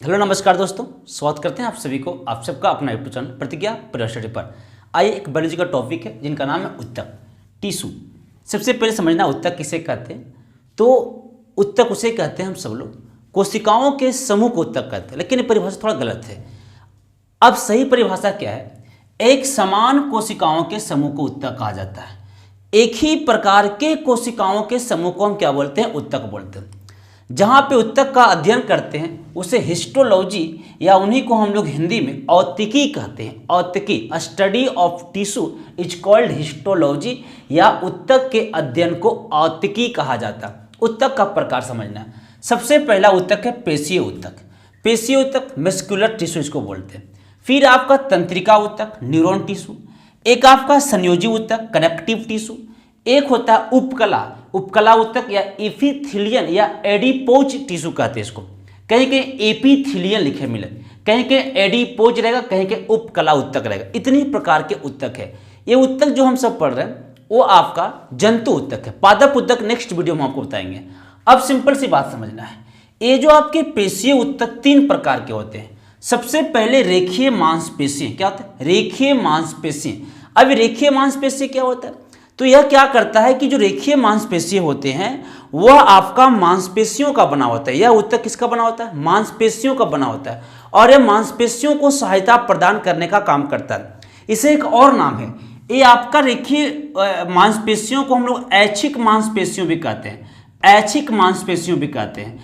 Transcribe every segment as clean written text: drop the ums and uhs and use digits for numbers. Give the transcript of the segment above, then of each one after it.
Hello नमस्कार दोस्तों, स्वागत करते हैं आप सभी को, आप सबका अपना यूट्यूब चैनल प्रतिज्ञा परिवार स्टडी पर। आइए, एक बायोलॉजी का टॉपिक है जिनका नाम है उत्तक, टिश्यू। सबसे पहले समझना उत्तक किसे कहते हैं। तो उत्तक उसे कहते हैं हम सब लोग कोशिकाओं के समूह को उत्तक कहते हैं, लेकिन ये परिभाषा थोड़ा गलत है। अब सही परिभाषा क्या है? एक समान कोशिकाओं के समूह को उत्तक कहा जाता है। एक ही प्रकार के कोशिकाओं के समूह को हम क्या बोलते हैं? उत्तक बोलते हैं। जहाँ पे उत्तक का अध्ययन करते हैं उसे हिस्टोलॉजी या उन्हीं को हम लोग हिंदी में औत्तिकी कहते हैं। औत्तिकी, study of tissue is called histology, या उत्तक के अध्ययन को औत्तिकी कहा जाता है। उत्तक का प्रकार समझना है। सबसे पहला उत्तक है पेशीय उत्तक। पेशीय उत्तक मस्कुलर टिश्यू इसको बोलते हैं। फिर आपका तंत्रिका उत्तक, न्यूरॉन टिश्यू। एक आपका संयोजी उत्तक, कनेक्टिव टिश्यू। एक होता है उपकला, उपकला उत्तक या एपिथेलियन या एडिपोज टिश्यू कहते हैं इसको। कहीं कहीं एपिथेलियन लिखे मिले, कहीं कहीं एडिपोज रहेगा, कहीं कहीं उपकला उत्तक रहेगा। इतनी प्रकार के उत्तक है। ये उत्तक जो हम सब पढ़ रहे हैं वो आपका जंतु उत्तक है। पादप उत्तक नेक्स्ट वीडियो में आपको बताएंगे। अब सिंपल सी बात समझना है, ये जो आपके पेशीय उत्तक तीन प्रकार के होते हैं। सबसे पहले रेखीय मांसपेशी। क्या होता है? रेखीय मांसपेशी। अब रेखीय मांसपेशी क्या होता है? तो यह क्या करता है कि जो रेखीय मांसपेशी होते हैं वह आपका मांसपेशियों का बना होता है। यह उत्तक किसका बना होता है? मांसपेशियों का बना होता है, और यह मांसपेशियों को सहायता प्रदान करने का काम करता है। इसे एक और नाम है, ये आपका रेखीय मांसपेशियों को हम लोग ऐच्छिक मांसपेशियों भी कहते हैं। ऐच्छिक मांसपेशियों भी कहते हैं।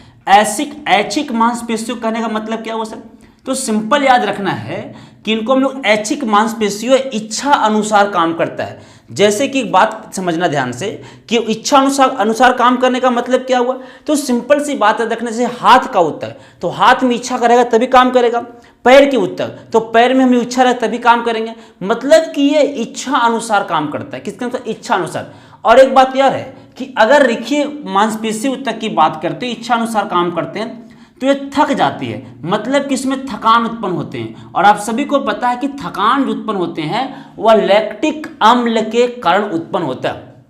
ऐच्छिक मांसपेशियों कहने का मतलब क्या हुआ सर? तो सिंपल याद रखना है कि इनको हम लोग ऐच्छिक मांसपेशियों इच्छा अनुसार काम करता है। जैसे कि बात समझना ध्यान से कि इच्छा अनुसार काम करने का मतलब क्या हुआ? तो सिंपल सी बात है देखने से, हाथ का उत्तक, तो हाथ में इच्छा करेगा तभी काम करेगा। पैर की उत्तक, तो पैर में हमें इच्छा रहे तभी काम करेंगे। मतलब कि ये इच्छा अनुसार काम करता है। किसके अनुसार? इच्छा अनुसार। और एक बात यह है कि अगर रेखीय मांसपेशी उत्तक की बात करते हैं, इच्छा अनुसार काम करते हैं, तो ये थक जाती है। मतलब कि इसमें थकान उत्पन्न होते हैं। और आप सभी को पता है कि थकान जो उत्पन्न होते हैं वह लैक्टिक अम्ल के कारण उत्पन्न होता है।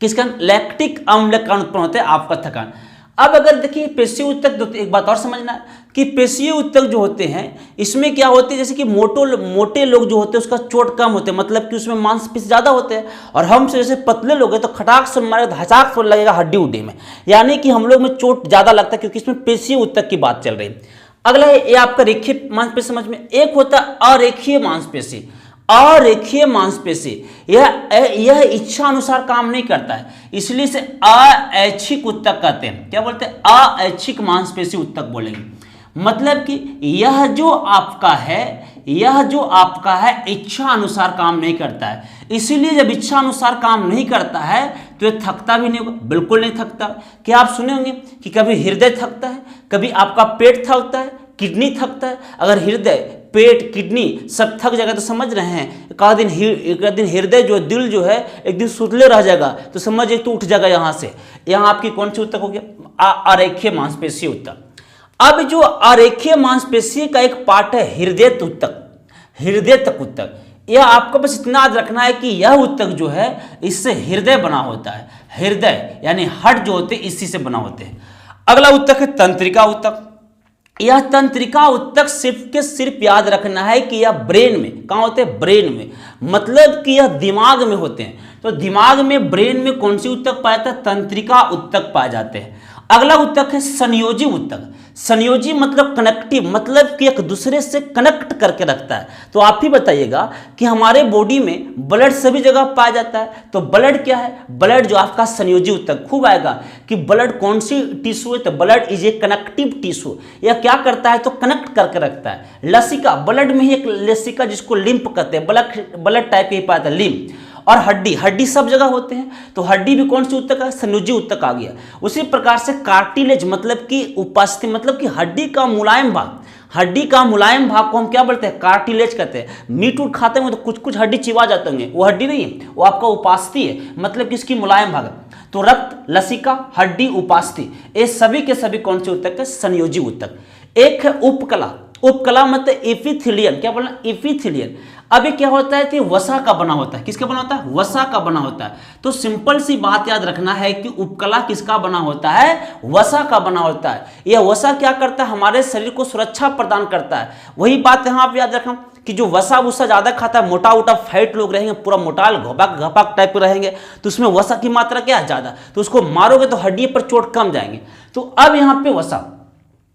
किसका? लैक्टिक अम्ल के कारण उत्पन्न होता है आपका थकान। अब अगर देखिए पेशीय उत्तक, तो एक बात और समझना है कि पेशीय उत्तक जो होते हैं इसमें क्या होते हैं, जैसे कि मोटे लोग जो होते हैं उसका चोट कम होते हैं, मतलब कि उसमें मांसपेशी ज़्यादा होते हैं। और हमसे जैसे पतले लोग हैं तो खटाक से मारे धचाक से लगेगा हड्डी उड्डी में, यानी कि हम लोग में चोट ज़्यादा लगता है क्योंकि इसमें पेशीय उत्तक की बात चल रही है। अगला है ये आपका रेखीय मांसपेशी समझ में। एक होता है अरेखीय मांसपेशी। अरेखीय मांसपेशी यह इच्छा अनुसार काम नहीं करता है, इसलिए इसे अऐच्छिक उत्तक कहते हैं। क्या बोलते हैं? अऐच्छिक मांसपेशी उत्तक बोलेंगे। मतलब कि यह जो आपका है इच्छा अनुसार काम नहीं करता है। इसीलिए जब इच्छा अनुसार काम नहीं करता है तो ये थकता भी नहीं होगा, बिल्कुल नहीं थकता। क्या आप सुने होंगे कि कभी हृदय थकता है, कभी आपका पेट थकता है, किडनी थकता है। अगर हृदय, पेट, किडनी सब थक जाएगा तो समझ रहे हैं एक दिन हृदय जो दिल जो है एक दिन सुतले रह जाएगा, तो समझिए तो उठ जाएगा यहाँ से। यहाँ आपकी कौन सी उत्तक हो गया? अरेखीय मांसपेशी उत्तक। अब जो अरेखीय मांसपेशी का एक पार्ट है हृदय उत्तक। हृदय तक उत्तक, यह आपको बस इतना याद रखना है कि यह उत्तक जो है इससे हृदय बना होता है। हृदय यानी हार्ट जो होते हैं इसी से बना होते हैं। अगला उत्तक है तंत्रिका उत्तक। यह तंत्रिका उत्तक सिर्फ याद रखना है कि यह ब्रेन में, कहाँ होते हैं? ब्रेन में। मतलब कि यह दिमाग में होते हैं। तो दिमाग में, ब्रेन में कौन सी उत्तक पाया जाता है? तंत्रिका उत्तक पाए जाते हैं। अगला उत्तक है संयोजी उत्तक। संयोजी मतलब कनेक्टिव, मतलब कि एक दूसरे से कनेक्ट करके रखता है। तो आप ही बताइएगा कि हमारे बॉडी में ब्लड सभी जगह पाया जाता है, तो ब्लड क्या है? ब्लड जो आपका संयोजी उत्तक खूब आएगा कि ब्लड कौन सी टिश्यू है, तो blood is a connective tissue. यह क्या करता है? तो कनेक्ट करके रखता है। लसिका, ब्लड में ही एक लसिका जिसको लिम्फ कहते हैं, ब्लड टाइप के ही पाया था, लिम्फ। और हड्डी सब जगह होते हैं, तो हड्डी भी कौन सी उत्तक है? संयोजी उत्तक आ गया। उसी प्रकार से कार्टिलेज मतलब कि उपस्थिति, मतलब कि हड्डी का मुलायम भाग, हड्डी का मुलायम भाग को हम क्या बोलते हैं? कार्टिलेज कहते हैं। मीट उट खाते होंगे तो कुछ हड्डी चिबा जाते होंगे, वो हड्डी नहीं है, वो आपका उपास्थि है, मतलब कि इसकी मुलायम भाग है। तो रक्त, लसिका, हड्डी, उपास्थि, ये सभी के सभी कौन से उत्तक है? संयोजी उत्तक। एक है उपकला। उपकला मतलब एपिथेलियन, क्या बोलना, एपिथेलियन। अब ये क्या होता है कि वसा का बना होता है, किसका बना होता है, वसा का बना होता है। तो सिंपल सी बात याद रखना है कि उपकला किसका बना होता है, वसा का बना होता है। यह वसा क्या करता है, हमारे शरीर को सुरक्षा प्रदान करता है। वही बात यहाँ पे याद रखना कि जो वसा वसा ज्यादा खाता है, मोटा उटा फैट लोग रहेंगे, पूरा मोटाल घपाक घपाक टाइप के रहेंगे, तो उसमें वसा की मात्रा क्या है, ज्यादा, तो उसको मारोगे तो हड्डी पर चोट कम जाएंगे। तो अब यहाँ पे वसा,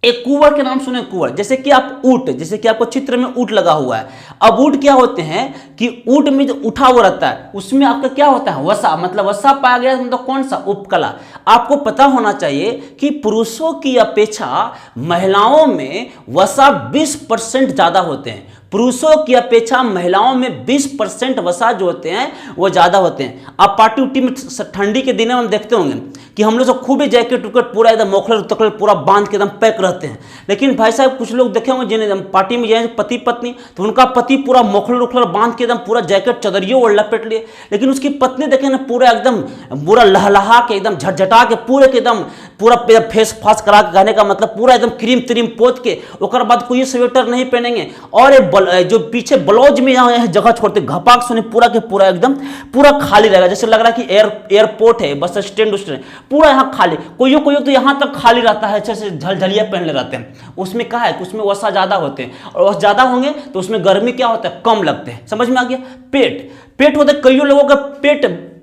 एक कुंवर के नाम सुने, कुंवर, जैसे कि आप ऊंट, जैसे कि आपको चित्र में ऊंट लगा हुआ है। अब ऊंट क्या होते हैं कि ऊंट में जो उठा हुआ रहता है उसमें आपका क्या होता है, वसा, मतलब वसा पाया गया, मतलब कौन सा, उपकला। आपको पता होना चाहिए कि पुरुषों की अपेक्षा महिलाओं में वसा 20% ज्यादा होते हैं। पुरुषों की अपेक्षा महिलाओं में 20% वसा जो होते हैं वो ज्यादा होते हैं। आप पार्टी उटी में ठंडी के दिनों में हम देखते होंगे कि हम लोग सब खूब ही जैकेट उकेट पूरा एकदम मोखलर तकलर पूरा बांध के एकदम पैक रहते हैं। लेकिन भाई साहब कुछ लोग देखे होंगे जिन्हें पार्टी में जाए पति पत्नी, तो उनका पति पूरा मोखलर उखलर बांध के एकदम पूरा जैकेट चदरियों और लपेट लिए, लेकिन उसकी पत्नी देखे ना पूरा एकदम पूरा लहलहा के एकदम झटझटा के पूरे के एकदम पूरा फेस फास करा के, कहने का मतलब पूरा एकदम क्रीम त्रीम पोत के, ओकर बाद कोई स्वेटर नहीं पहनेंगे और जो पीछे ब्लाउज में यहाँ जगह छोड़ते घपाक सुने पूरा के पूरा एकदम पूरा खाली रहेगा, जैसे लग रहा है कि एयरपोर्ट है, बस स्टैंड उस्टैंड पूरा यहाँ खाली। कोई तो यहाँ तक खाली रहता है, अच्छे से झलझलिया पहनले रहते हैं। उसमें क्या है कि उसमें वसा ज्यादा होते हैं, और वसा ज्यादा होंगे तो उसमें गर्मी क्या होता है, कम लगते हैं। समझ में आ गया। पेट होता है, कई लोगों का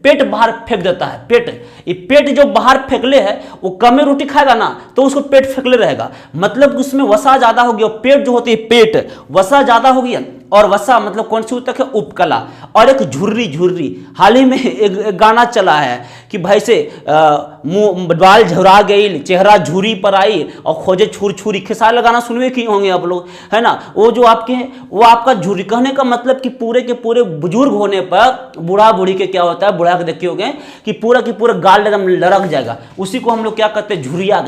पेट बाहर फेंक देता है। पेट जो बाहर फेंकले है वो कम में रोटी खाएगा ना, तो उसको पेट फेंकले रहेगा, मतलब उसमें वसा ज्यादा हो गया। पेट जो होती है, पेट वसा ज्यादा हो गया, और वसा मतलब कौन सी ऊतक है, उपकला। और एक झुर्री, हाल ही में एक गाना चला है कि भाई से मुंह बाल झुरा गई, चेहरा झुरी पर आई और खोजे छुरी। खेसारी गाना सुनवे की होंगे आप लोग, है ना। वो जो आपके वो आपका झुर्री, कहने का मतलब कि पूरे के पूरे बुजुर्ग होने पर बूढ़ा बूढ़ी के क्या होता है, बुढ़ा के देखे होंगे कि पूरा की पूरा गाल एकदम लड़क जाएगा, उसी को हम लोग क्या कहते हैं, झुरिया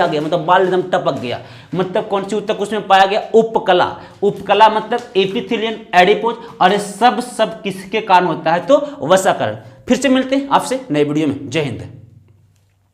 गया, मतलब बाल एकदम टपक गया। मतलब कौन सी ऊतक उसमें पाया गया, उपकला मतलब एपिथेलियन, एडिपोज। और ये सब किसके कारण होता है, तो वसा कारण। फिर से मिलते हैं आपसे नए वीडियो में। जय हिंद।